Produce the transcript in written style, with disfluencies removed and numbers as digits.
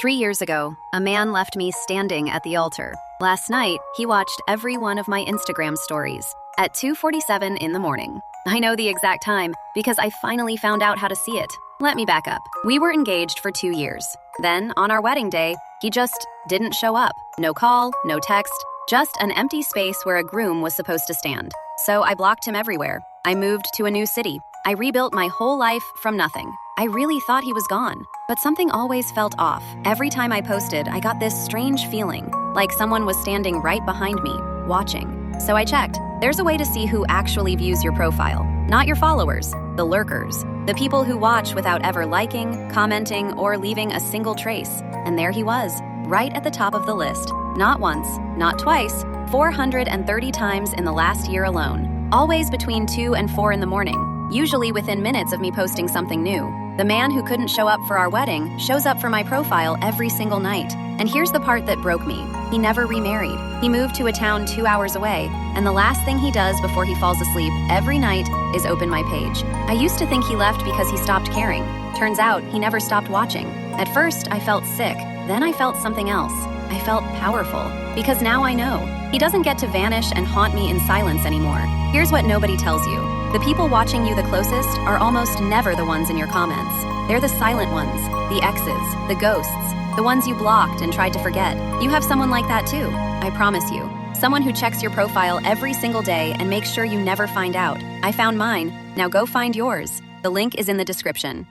3 years ago, a man left me standing at the altar. Last night, he watched every one of my Instagram stories at 2:47 in the morning. I know the exact time because I finally found out how to see it. Let me back up. We were engaged for 2 years. Then, on our wedding day, he just didn't show up. No call, no text, just an empty space where a groom was supposed to stand. So I blocked him everywhere. I moved to a new city. I rebuilt my whole life from nothing. I really thought he was gone, but something always felt off. Every time I posted, I got this strange feeling, like someone was standing right behind me, watching. So I checked. There's a way to see who actually views your profile. Not your followers, the lurkers, the people who watch without ever liking, commenting, or leaving a single trace. And there he was, right at the top of the list. Not once, not twice, 430 times in the last year alone. Always between 2 and 4 in the morning, usually within minutes of me posting something new. The man who couldn't show up for our wedding shows up for my profile every single night. And here's the part that broke me. He never remarried. He moved to a town 2 hours away, and the last thing he does before he falls asleep every night is open my page. I used to think he left because he stopped caring. Turns out, he never stopped watching. At first, I felt sick. Then I felt something else. I felt powerful, because now I know. He doesn't get to vanish and haunt me in silence anymore. Here's what nobody tells you. The people watching you the closest are almost never the ones in your comments. They're the silent ones, the exes, the ghosts, the ones you blocked and tried to forget. You have someone like that too, I promise you. Someone who checks your profile every single day and makes sure you never find out. I found mine. Now go find yours. The link is in the description.